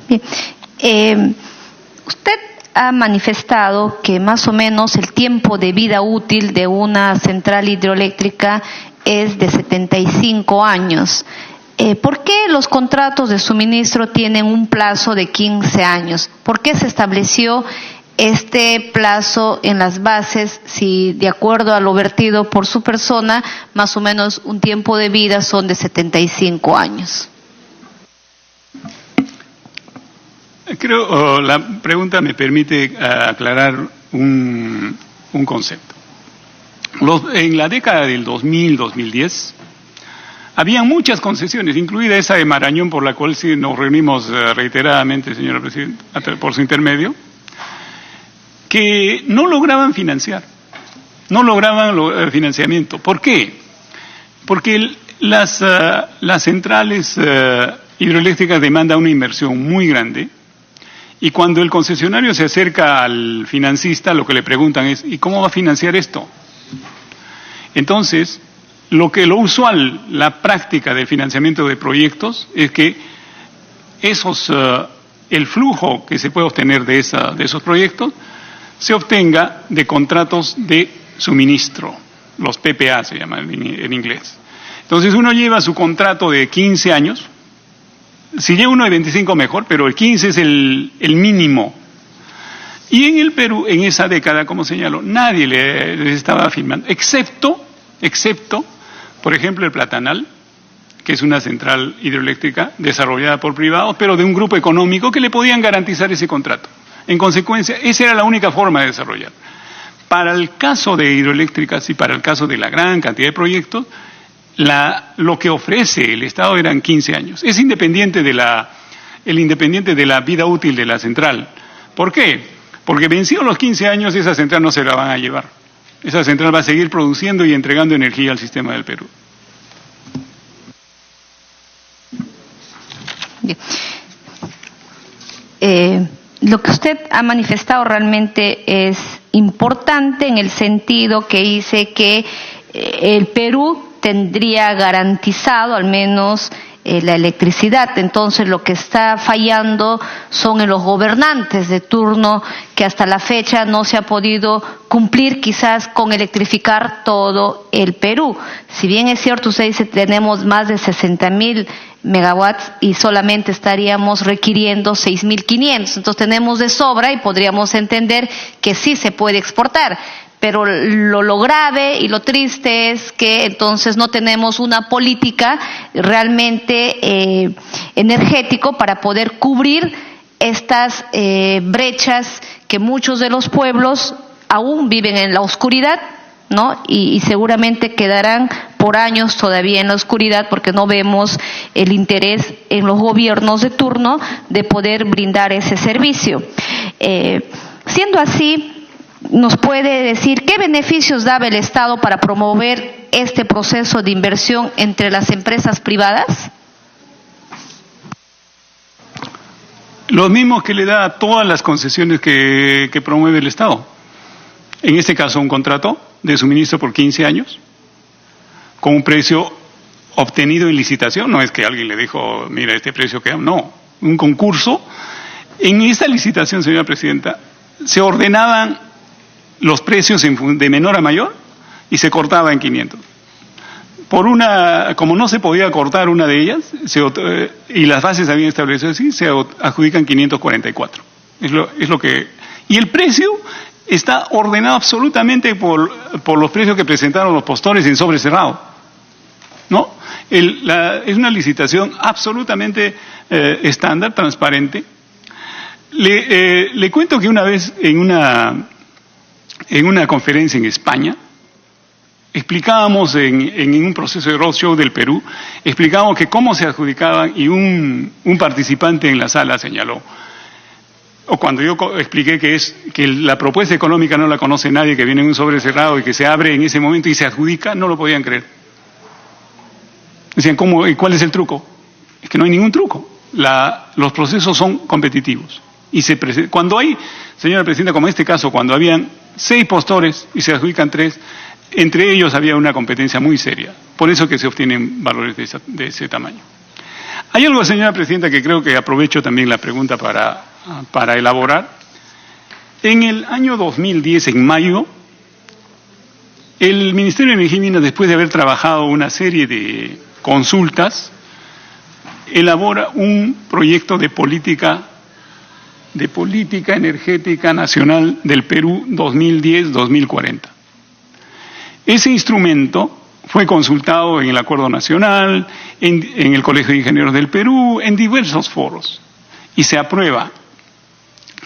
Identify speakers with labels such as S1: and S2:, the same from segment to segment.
S1: Bien. Usted ha manifestado que más o menos el tiempo de vida útil de una central hidroeléctrica es de 75 años. ¿Por qué los contratos de suministro tienen un plazo de 15 años? ¿Por qué se estableció este plazo en las bases si, de acuerdo a lo vertido por su persona, más o menos un tiempo de vida son de 75 años?
S2: Creo la pregunta me permite aclarar un concepto. En la década del 2000-2010 había muchas concesiones, incluida esa de Marañón, por la cual sí nos reunimos reiteradamente, señora Presidenta, por su intermedio, que no lograban financiar, no lograban financiamiento. ¿Por qué? Porque las centrales hidroeléctricas demandan una inversión muy grande. Y cuando el concesionario se acerca al financista, lo que le preguntan es, ¿y cómo va a financiar esto? Entonces, lo usual, la práctica del financiamiento de proyectos, es que el flujo que se puede obtener de esos proyectos, se obtenga de contratos de suministro, los PPA se llaman en inglés. Entonces uno lleva su contrato de 15 años, si lleva uno de 25 mejor, pero el 15 es el mínimo. Y en el Perú, en esa década, como señaló, nadie les estaba firmando, excepto, por ejemplo, el Platanal, que es una central hidroeléctrica desarrollada por privados, pero de un grupo económico que le podían garantizar ese contrato. En consecuencia, esa era la única forma de desarrollar. Para el caso de hidroeléctricas y para el caso de la gran cantidad de proyectos, lo que ofrece el Estado eran 15 años. Es independiente de la vida útil de la central. ¿Por qué? Porque vencidos los 15 años, esa central no se la van a llevar. Esa central va a seguir produciendo y entregando energía al sistema del Perú.
S1: Lo que usted ha manifestado realmente es importante en el sentido que dice que el Perú tendría garantizado al menos la electricidad. Entonces lo que está fallando son en los gobernantes de turno, que hasta la fecha no se ha podido cumplir quizás con electrificar todo el Perú. Si bien es cierto, usted dice tenemos más de 60.000 megawatts y solamente estaríamos requiriendo 6.500, entonces tenemos de sobra y podríamos entender que sí se puede exportar. Pero lo grave y lo triste es que entonces no tenemos una política realmente energético para poder cubrir estas brechas que muchos de los pueblos aún viven en la oscuridad, ¿no? Y seguramente quedarán por años todavía en la oscuridad porque no vemos el interés en los gobiernos de turno de poder brindar ese servicio. Siendo así, ¿nos puede decir qué beneficios daba el Estado para promover este proceso de inversión entre las empresas privadas?
S2: Los mismos que le da a todas las concesiones que promueve el Estado. En este caso, un contrato de suministro por 15 años, con un precio obtenido en licitación. No es que alguien le dijo, mira, este precio que no, un concurso. En esta licitación, señora Presidenta, se ordenaban los precios de menor a mayor y se cortaba en 500. Como no se podía cortar una de ellas, y las bases habían establecido así, se adjudican 544. Y el precio está ordenado absolutamente por los precios que presentaron los postores en sobre cerrado, ¿no? Es una licitación absolutamente estándar, transparente. Le cuento que una vez en una conferencia en España, explicábamos en un proceso de roadshow del Perú, explicábamos que cómo se adjudicaban y un participante en la sala señaló, o cuando yo expliqué que la propuesta económica no la conoce nadie, que viene en un sobre cerrado y que se abre en ese momento y se adjudica, no lo podían creer. Decían, ¿cómo? ¿Y cuál es el truco? Es que no hay ningún truco. Los procesos son competitivos. Cuando hay, señora Presidenta, como en este caso, cuando habían 6 postores y se adjudican 3, entre ellos había una competencia muy seria. Por eso que se obtienen valores de ese tamaño. Hay algo, señora Presidenta, que creo que aprovecho también la pregunta para elaborar. En el año 2010, en mayo, el Ministerio de Energía y Minas, después de haber trabajado una serie de consultas, elabora un proyecto de política energética nacional del Perú 2010-2040. Ese instrumento fue consultado en el Acuerdo Nacional, en el Colegio de Ingenieros del Perú, en diversos foros, y se aprueba.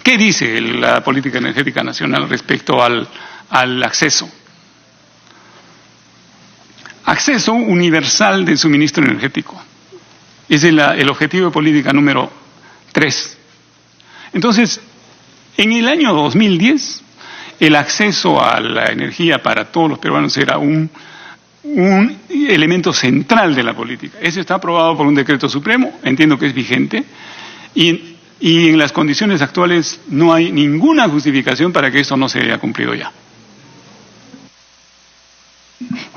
S2: ¿Qué dice la política energética nacional respecto al acceso? Acceso universal de suministro energético. Ese es el objetivo de política número 3. Entonces, en el año 2010, el acceso a la energía para todos los peruanos era un elemento central de la política. Ese está aprobado por un decreto supremo, entiendo que es vigente, y en las condiciones actuales no hay ninguna justificación para que esto no se haya cumplido ya.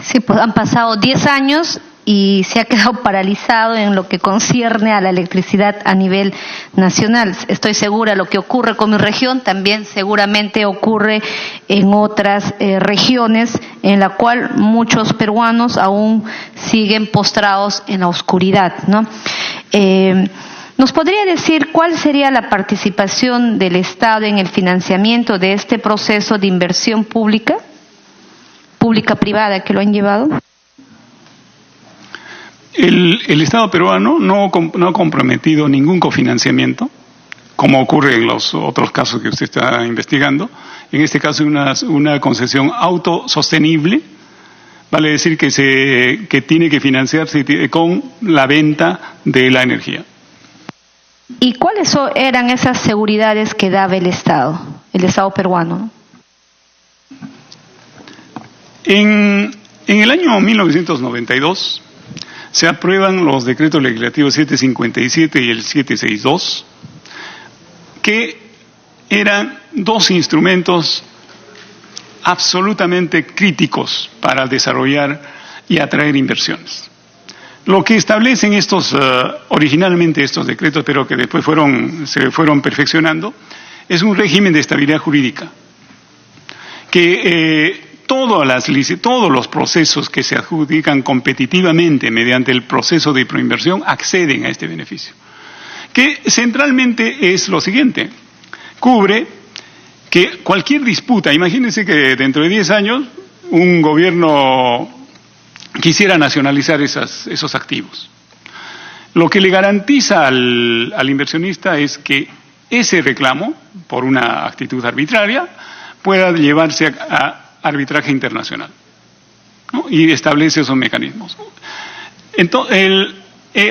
S1: Sí, pues han pasado 10 años y se ha quedado paralizado en lo que concierne a la electricidad a nivel nacional. Estoy segura, lo que ocurre con mi región también seguramente ocurre en otras regiones, en la cual muchos peruanos aún siguen postrados en la oscuridad, ¿no? ¿Nos podría decir cuál sería la participación del Estado en el financiamiento de este proceso de inversión pública-privada que lo han llevado?
S2: El Estado peruano no ha comprometido ningún cofinanciamiento, como ocurre en los otros casos que usted está investigando. En este caso, una concesión autosostenible, vale decir que tiene que financiarse con la venta de la energía.
S1: ¿Y cuáles eran esas seguridades que daba el Estado peruano?
S2: En el año 1992 se aprueban los decretos legislativos 757 y el 762, que eran dos instrumentos absolutamente críticos para desarrollar y atraer inversiones. Lo que establecen originalmente estos decretos, pero que después se fueron perfeccionando, es un régimen de estabilidad jurídica, que todos los procesos que se adjudican competitivamente mediante el proceso de proinversión acceden a este beneficio, que centralmente es lo siguiente: cubre que cualquier disputa, imagínense que dentro de 10 años un gobierno quisiera nacionalizar esos activos. Lo que le garantiza al inversionista es que ese reclamo, por una actitud arbitraria, pueda llevarse a arbitraje internacional, ¿no? Y establece esos mecanismos. Entonces,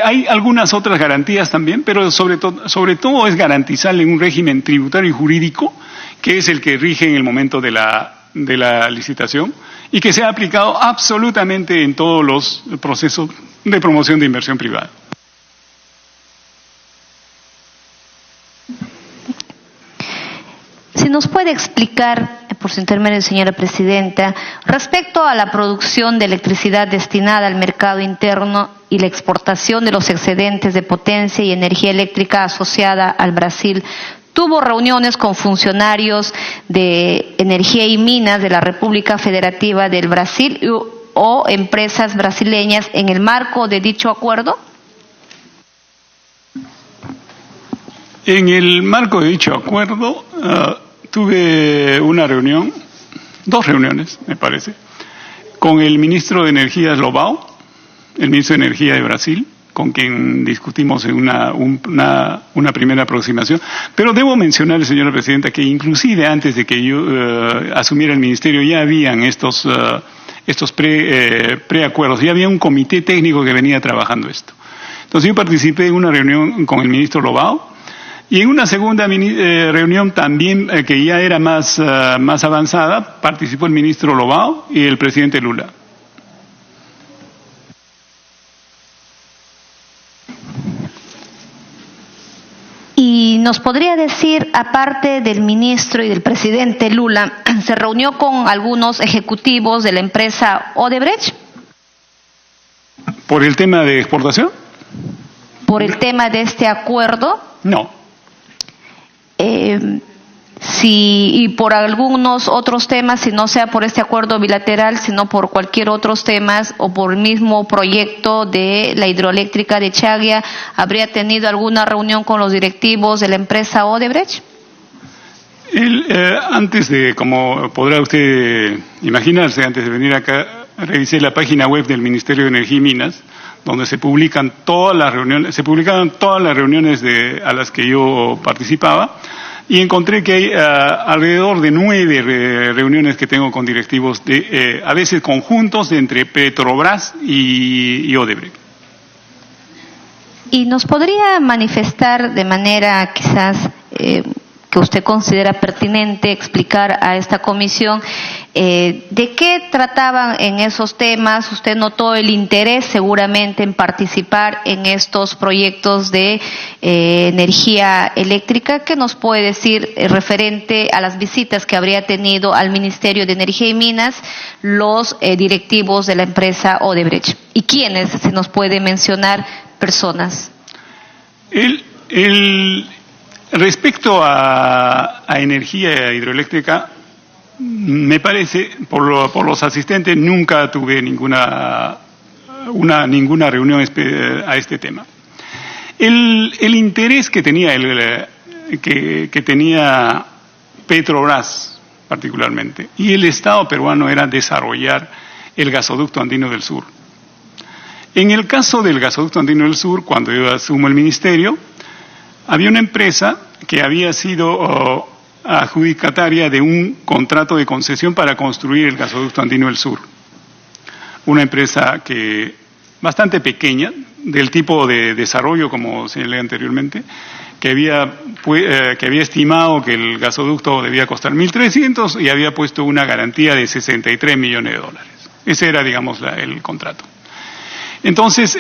S2: hay algunas otras garantías también, pero sobre todo es garantizarle un régimen tributario y jurídico que es el que rige en el momento de la licitación y que sea aplicado absolutamente en todos los procesos de promoción de inversión privada.
S1: Si nos puede explicar, por su intermedio, señora Presidenta, respecto a la producción de electricidad destinada al mercado interno y la exportación de los excedentes de potencia y energía eléctrica asociada al Brasil, ¿tuvo reuniones con funcionarios de energía y minas de la República Federativa del Brasil o empresas brasileñas en el marco de dicho acuerdo?
S2: En el marco de dicho acuerdo, tuve dos reuniones, me parece, con el ministro de Energía Lobão, el ministro de Energía de Brasil, con quien discutimos en una primera aproximación. Pero debo mencionar, señora Presidenta, que inclusive antes de que yo asumiera el ministerio ya habían estos preacuerdos, ya había un comité técnico que venía trabajando esto. Entonces yo participé en una reunión con el ministro Lobão, y en una segunda reunión también, que ya era más avanzada, participó el ministro Lobão y el presidente Lula.
S1: ¿Y nos podría decir, aparte del ministro y del presidente Lula, se reunió con algunos ejecutivos de la empresa Odebrecht?
S2: ¿Por el tema de exportación?
S1: por el tema de este acuerdo?
S2: No.
S1: Y por algunos otros temas, si no sea por este acuerdo bilateral, sino por cualquier otros temas o por el mismo proyecto de la hidroeléctrica de Chagua, ¿habría tenido alguna reunión con los directivos de la empresa Odebrecht?
S2: Antes de, como podrá usted imaginarse, antes de venir acá, revisé la página web del Ministerio de Energía y Minas, donde se publicaban todas las reuniones a las que yo participaba, y encontré que hay alrededor de 9 reuniones que tengo con directivos, a veces conjuntos, entre Petrobras y Odebrecht.
S1: ¿Y nos podría manifestar de manera quizás que usted considera pertinente explicar a esta comisión de qué trataban en esos temas? Usted notó el interés seguramente en participar en estos proyectos de energía eléctrica. ¿Qué nos puede decir referente a las visitas que habría tenido al Ministerio de Energía y Minas los directivos de la empresa Odebrecht? ¿Y quiénes, si nos puede mencionar personas?
S2: Respecto a energía hidroeléctrica, me parece, por los asistentes, nunca tuve ninguna reunión a este tema. El interés que tenía que tenía Petrobras particularmente y el Estado peruano era desarrollar el gasoducto andino del sur. En el caso del gasoducto andino del sur, cuando yo asumo el ministerio, había una empresa que había sido adjudicataria de un contrato de concesión para construir el gasoducto andino del sur. Una empresa bastante pequeña, del tipo de desarrollo, como señalé anteriormente, que había estimado que el gasoducto debía costar 1.300 y había puesto una garantía de 63 millones de dólares. Ese era, digamos, el contrato. Entonces,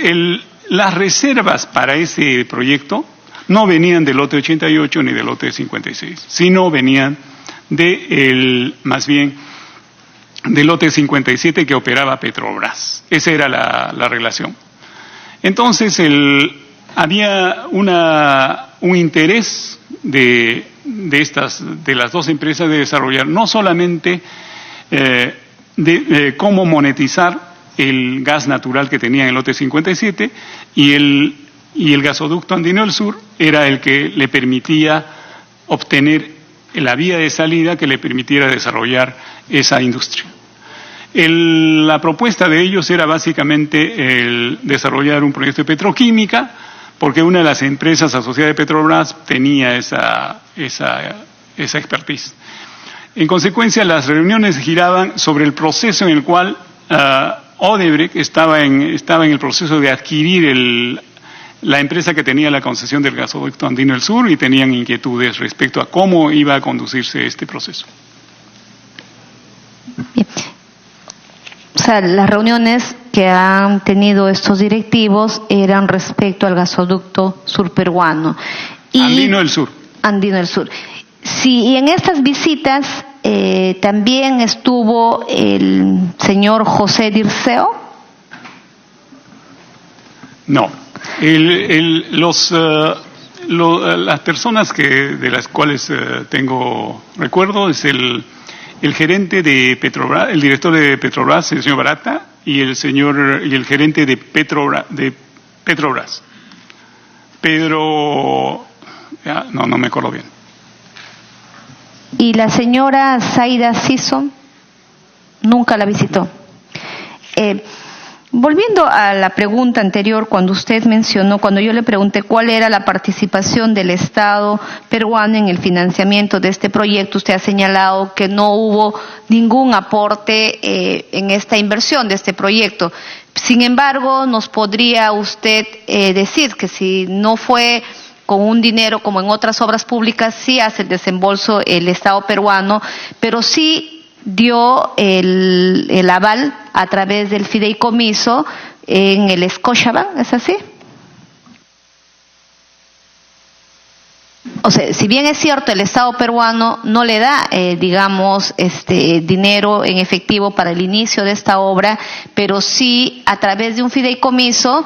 S2: las reservas para ese proyecto no venían del lote 88 ni del lote 56, sino venían más bien del lote 57 que operaba Petrobras. Esa era la relación. Entonces había un interés de las dos empresas de desarrollar no solamente cómo monetizar el gas natural que tenía en el lote 57 y el gasoducto andino del sur era el que le permitía obtener la vía de salida que le permitiera desarrollar esa industria. La propuesta de ellos era básicamente el desarrollar un proyecto de petroquímica, porque una de las empresas asociadas de Petrobras tenía esa expertise. En consecuencia, las reuniones giraban sobre el proceso en el cual Odebrecht estaba en el proceso de adquirir la empresa que tenía la concesión del gasoducto andino del sur y tenían inquietudes respecto a cómo iba a conducirse este proceso.
S1: Bien. O sea, las reuniones que han tenido estos directivos eran respecto al gasoducto surperuano.
S2: Andino del sur.
S1: Andino del sur. Sí, y en estas visitas también estuvo el señor José Dirceo.
S2: No. Las personas de las cuales tengo recuerdo es el gerente de Petrobras, el director de Petrobras, el señor Barata, y el gerente de Petrobras. Pedro, no me acuerdo bien.
S1: ¿Y la señora Zaida Sison? Nunca la visitó. Volviendo a la pregunta anterior, cuando yo le pregunté cuál era la participación del Estado peruano en el financiamiento de este proyecto, usted ha señalado que no hubo ningún aporte en esta inversión de este proyecto. Sin embargo, ¿nos podría usted decir que si no fue con un dinero como en otras obras públicas, sí hace el desembolso el Estado peruano, pero sí dio el aval a través del fideicomiso en el Scotiabank, ¿es así? O sea, si bien es cierto, el Estado peruano no le da, dinero en efectivo para el inicio de esta obra, pero sí a través de un fideicomiso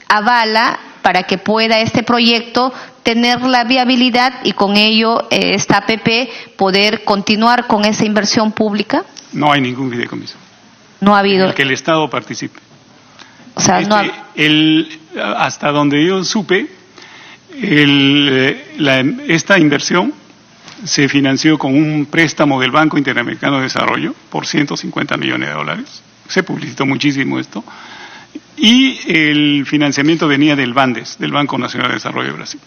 S1: avala para que pueda este proyecto tener la viabilidad y con ello esta APP poder continuar con esa inversión pública?
S2: No hay ningún fideicomiso.
S1: No ha habido.
S2: En el que el Estado participe.
S1: O sea, no ha...
S2: hasta donde yo supe, esta inversión se financió con un préstamo del Banco Interamericano de Desarrollo por $150 millones. Se publicitó muchísimo esto. Y el financiamiento venía del BANDES, del Banco Nacional de Desarrollo de Brasil.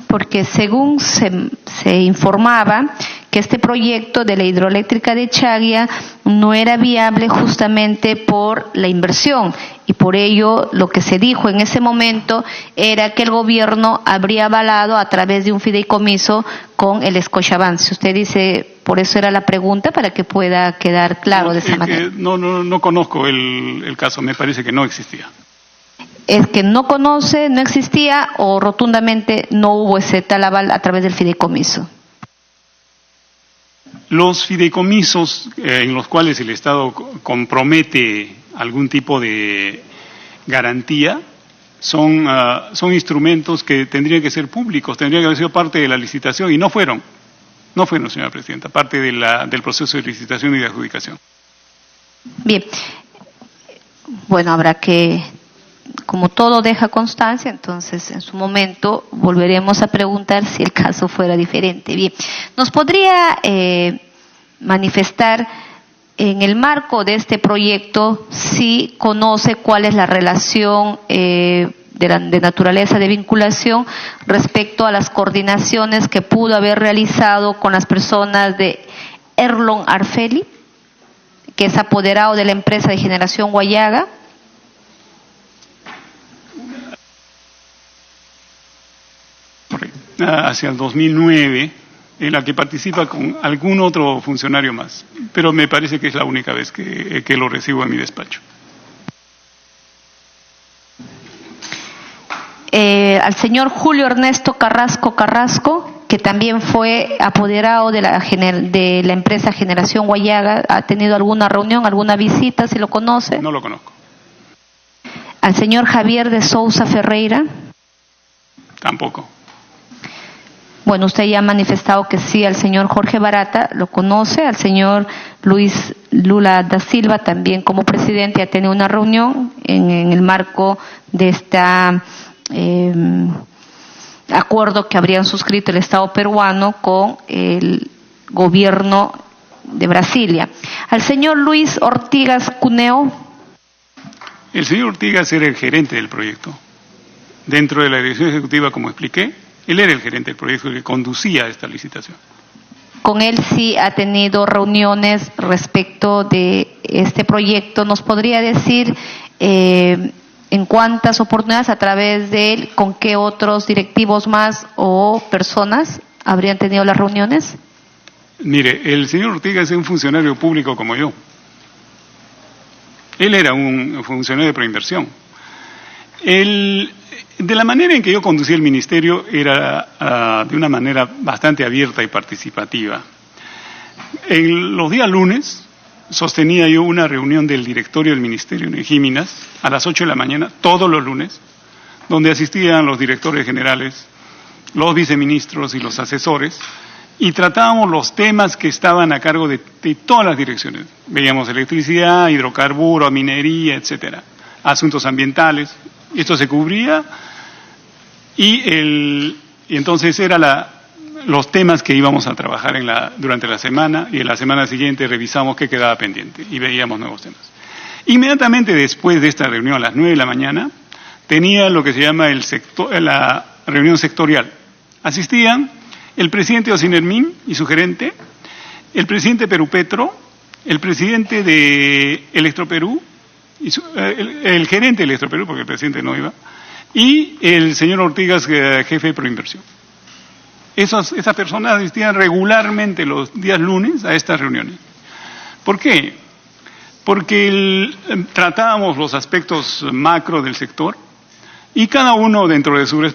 S1: Porque según se informaba que este proyecto de la hidroeléctrica de Chagua no era viable justamente por la inversión, y por ello lo que se dijo en ese momento era que el gobierno habría avalado a través de un fideicomiso con el Scotiabank. Si usted dice, por eso era la pregunta, para que pueda quedar claro de esa manera.
S2: No conozco el caso, me parece que no existía.
S1: ¿Es que no conoce, no existía, o rotundamente no hubo ese tal aval a través del fideicomiso?
S2: Los fideicomisos en los cuales el Estado compromete algún tipo de garantía son instrumentos que tendrían que ser públicos, tendrían que haber sido parte de la licitación, y no fueron, señora Presidenta, parte del proceso de licitación y de adjudicación.
S1: Bien, bueno, habrá que, como todo deja constancia, entonces en su momento volveremos a preguntar si el caso fuera diferente. Bien, ¿nos podría manifestar en el marco de este proyecto si conoce cuál es la relación de naturaleza de vinculación respecto a las coordinaciones que pudo haber realizado con las personas de Erlon Arfeli, que es apoderado de la empresa de generación Huallaga?
S2: Hacia el 2009, en la que participa con algún otro funcionario más, pero me parece que es la única vez que lo recibo en mi despacho.
S1: Al señor Julio Ernesto Carrasco, que también fue apoderado de la empresa Generación Huallaga, ¿ha tenido alguna reunión, alguna visita, si lo conoce?
S2: No lo conozco.
S1: Al señor Javier de Sousa Ferreira.
S2: Tampoco.
S1: Bueno, usted ya ha manifestado que sí. Al señor Jorge Barata lo conoce, al señor Luis Lula da Silva también como presidente ha tenido una reunión en el marco de esta acuerdo que habrían suscrito el Estado peruano con el gobierno de Brasilia. Al señor Luis Ortigas Cuneo.
S2: El señor Ortigas era el gerente del proyecto. Dentro de la dirección ejecutiva, como expliqué, él era el gerente del proyecto que conducía esta licitación.
S1: Con él sí ha tenido reuniones respecto de este proyecto. ¿Nos podría decir en cuántas oportunidades, a través de él, con qué otros directivos más o personas habrían tenido las reuniones?
S2: Mire, el señor Ortigas es un funcionario público como yo. Él era un funcionario de proinversión. De la manera en que yo conducía el ministerio era de una manera bastante abierta y participativa. En los días lunes sostenía yo una reunión del directorio del Ministerio en Egíminas a las 8 de la mañana, todos los lunes, donde asistían los directores generales, los viceministros y los asesores, y tratábamos los temas que estaban a cargo de todas las direcciones. Veíamos electricidad, hidrocarburo, minería, etcétera, asuntos ambientales. Esto se cubría y entonces era los temas que íbamos a trabajar durante la semana, y en la semana siguiente revisamos qué quedaba pendiente y veíamos nuevos temas. Inmediatamente después de esta reunión, a las 9 de la mañana, tenía lo que se llama la reunión sectorial. Asistían el presidente Osinermin y su gerente, el presidente Perupetro, el presidente de Electroperú, el gerente de Electroperú, porque el presidente no iba, y el señor Ortigas, jefe de Proinversión. Esas personas asistían regularmente los días lunes a estas reuniones. ¿Por qué? Porque tratábamos los aspectos macro del sector y cada uno dentro de su responsabilidad